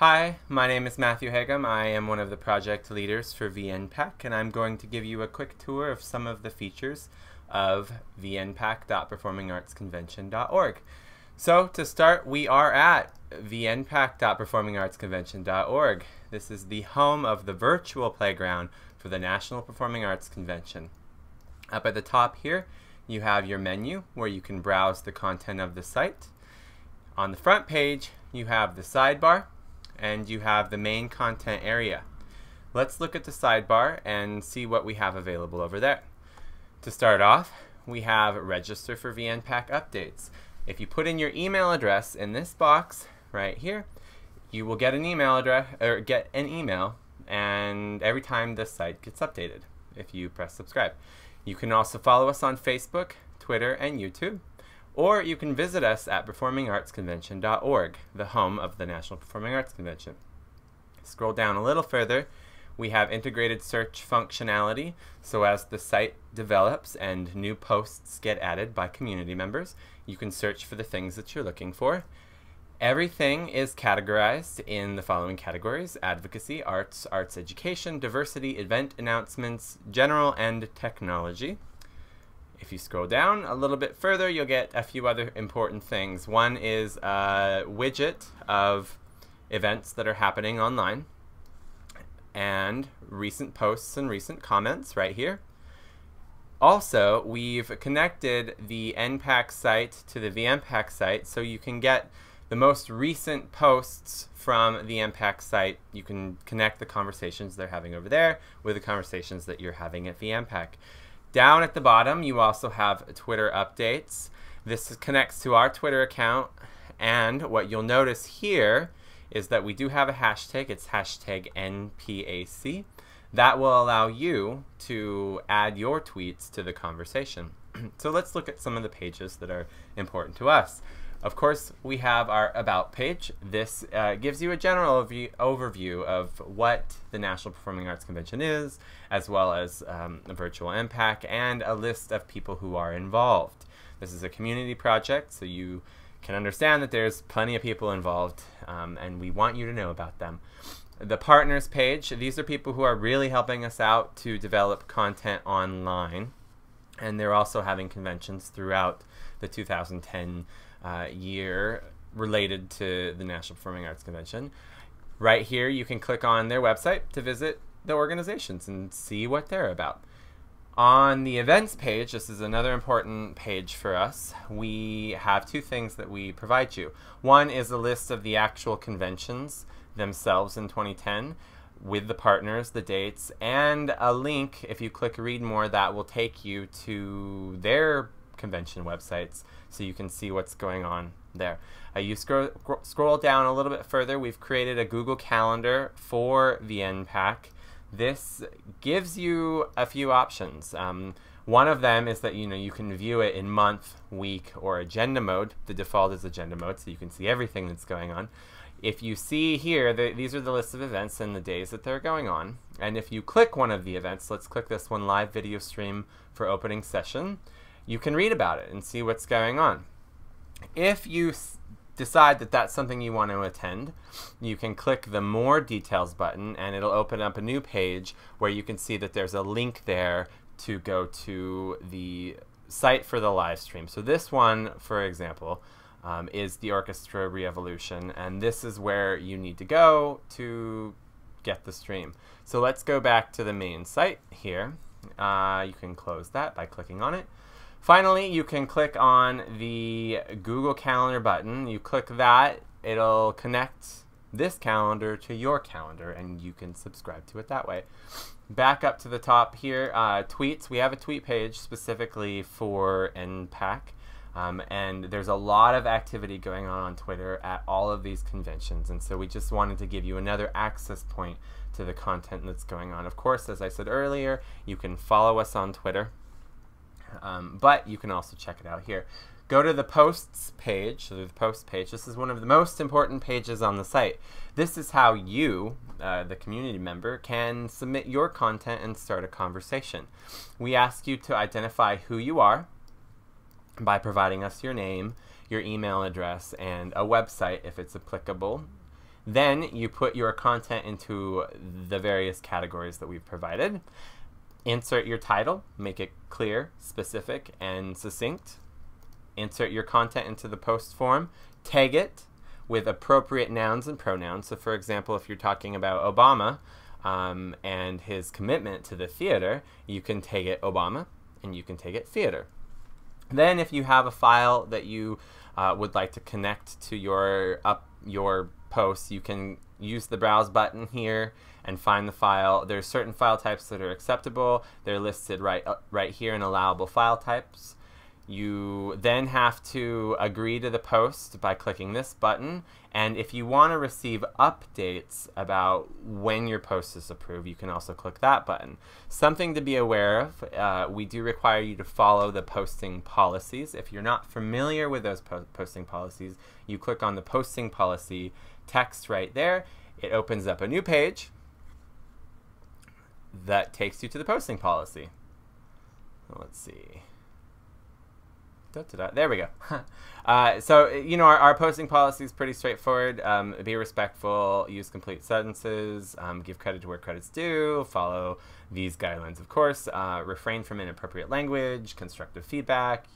Hi, my name is Matthew Hagum. I am one of the project leaders for VNPAC, and I'm going to give you a quick tour of some of the features of vnpac.performingartsconvention.org. So to start, we are at vnpac.performingartsconvention.org. This is the home of the virtual playground for the National Performing Arts Convention. Up at the top here, you have your menu where you can browse the content of the site. On the front page, you have the sidebar, and you have the main content area. Let's look at the sidebar and see what we have available over there. To start off, we have register for VNPAC updates. If you put in your email address in this box right here, you will get an email address and every time this site gets updated if you press subscribe. You can also follow us on Facebook, Twitter, and YouTube. Or you can visit us at performingartsconvention.org, the home of the National Performing Arts Convention. Scroll down a little further. We have integrated search functionality, so as the site develops and new posts get added by community members, you can search for the things that you're looking for. Everything is categorized in the following categories: advocacy, arts, arts education, diversity, event announcements, general, and technology. If you scroll down a little bit further, you'll get a few other important things. One is a widget of events that are happening online, and recent posts and recent comments right here. Also, we've connected the NPAC site to the VNPAC site, so you can get the most recent posts from the NPAC site. You can connect the conversations they're having over there with the conversations that you're having at VNPAC. Down at the bottom, you also have Twitter updates. This connects to our Twitter account, and what you'll notice here is that we do have a hashtag. It's hashtag NPAC. That will allow you to add your tweets to the conversation. So let's look at some of the pages that are important to us. Of course, we have our About page. This gives you a general overview of what the National Performing Arts Convention is, as well as a virtual NPAC and a list of people who are involved. This is a community project, so you can understand that there's plenty of people involved, and we want you to know about them. The partners page, these are people who are really helping us out to develop content online, and they're also having conventions throughout the 2010 year related to the National Performing Arts Convention. Right here you can click on their website to visit the organizations and see what they're about. On the events page, this is another important page for us. We have two things that we provide you. One is a list of the actual conventions themselves in 2010 with the partners, the dates, and a link. If you click read more, that will take you to their convention websites so you can see what's going on there. You scroll down a little bit further. We've created a Google Calendar for VNPAC. This gives you a few options. One of them is that you can view it in month, week, or agenda mode. The default is agenda mode, so you can see everything that's going on. If you see here, these are the list of events and the days that they're going on. And if you click one of the events, let's click this one, live video stream for opening session, you can read about it and see what's going on. If you decide that that's something you want to attend, you can click the More Details button, and it'll open up a new page where you can see that there's a link there to go to the site for the live stream. So this one, for example, is the Orchestra Re-Evolution, and this is where you need to go to get the stream. So let's go back to the main site here. You can close that by clicking on it. Finally, you can click on the Google Calendar button. You click that, it'll connect this calendar to your calendar, and you can subscribe to it that way. Back up to the top here, tweets. We have a tweet page specifically for NPAC, and there's a lot of activity going on Twitter at all of these conventions, and so we just wanted to give you another access point to the content that's going on. Of course, as I said earlier, you can follow us on Twitter. But you can also check it out here. Go to the posts page. So the post page, this is one of the most important pages on the site. This is how you, the community member, can submit your content and start a conversation. We ask you to identify who you are by providing us your name, your email address, and a website if it's applicable. Then you put your content into the various categories that we've provided. Insert your title, make it clear, specific, and succinct. Insert your content into the post form. Tag it with appropriate nouns and pronouns. So for example, if you're talking about Obama and his commitment to the theater, you can tag it Obama and you can tag it theater. Then if you have a file that you would like to connect to your post, you can use the browse button here and find the file. There's certain file types that are acceptable. They're listed right here in allowable file types. You then have to agree to the post by clicking this button. And if you want to receive updates about when your post is approved, you can also click that button. Something to be aware of, we do require you to follow the posting policies. If you're not familiar with those posting policies, you click on the posting policy text right there. It opens up a new page that takes you to the posting policy. Let's see. There we go. So, you know, our posting policy is pretty straightforward. Be respectful, use complete sentences, give credit to where credit's due, follow these guidelines, of course, refrain from inappropriate language, constructive feedback,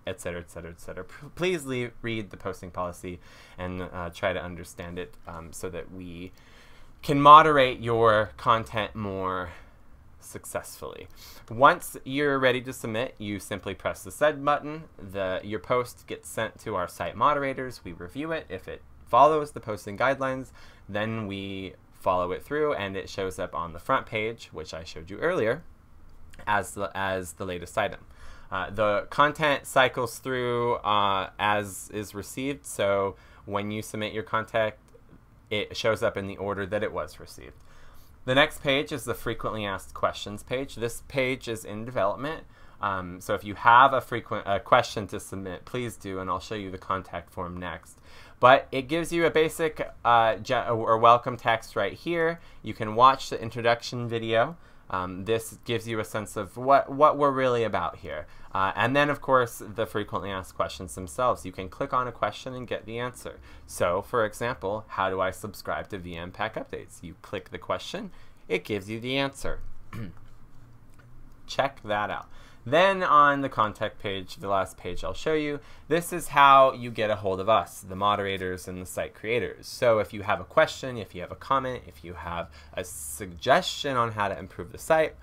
etc., etc., etc. Please read the posting policy and try to understand it so that we can moderate your content more successfully. Once you're ready to submit, you simply press the send button. Your post gets sent to our site moderators. We review it. If it follows the posting guidelines, then we follow it through and it shows up on the front page, which I showed you earlier, as the latest item. The content cycles through as is received, so when you submit your content, it shows up in the order that it was received. The next page is the frequently asked questions page. This page is in development, so if you have a question to submit, please do, and I'll show you the contact form next. But it gives you a basic or welcome text right here. You can watch the introduction video. This gives you a sense of what we're really about here. And then, of course, the frequently asked questions themselves. You can click on a question and get the answer. So, for example, how do I subscribe to VNPAC updates? You click the question, it gives you the answer. Check that out. Then on the contact page, the last page I'll show you, this is how you get a hold of us, the moderators and the site creators. So if you have a question, if you have a comment, if you have a suggestion on how to improve the site,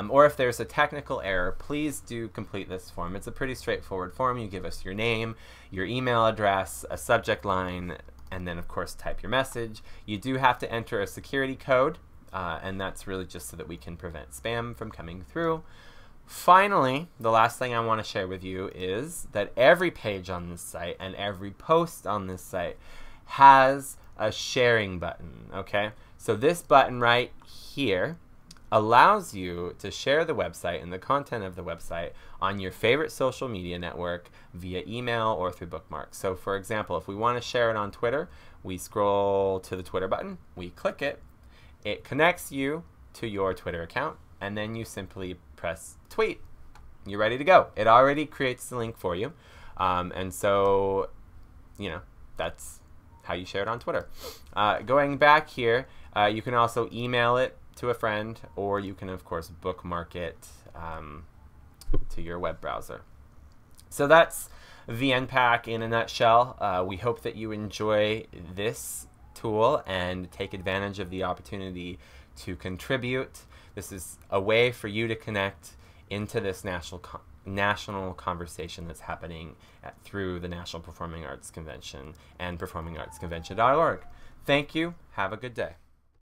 or if there's a technical error, please do complete this form. It's a pretty straightforward form. You give us your name, your email address, a subject line, and then of course type your message. You do have to enter a security code, and that's really just so that we can prevent spam from coming through. Finally, the last thing I want to share with you is that every page on this site and every post on this site has a sharing button, okay? So this button right here allows you to share the website and the content of the website on your favorite social media network via email or through bookmarks. So for example, if we want to share it on Twitter, we scroll to the Twitter button, we click it, it connects you to your Twitter account, and then you simply press tweet. You're ready to go. It already creates the link for you. And so, you know, that's how you share it on Twitter. Going back here, you can also email it to a friend, or you can, of course, bookmark it to your web browser. So that's VNPAC in a nutshell. We hope that you enjoy this tool and take advantage of the opportunity to contribute. This is a way for you to connect into this national conversation that's happening through the National Performing Arts Convention and performingartsconvention.org. Thank you. Have a good day.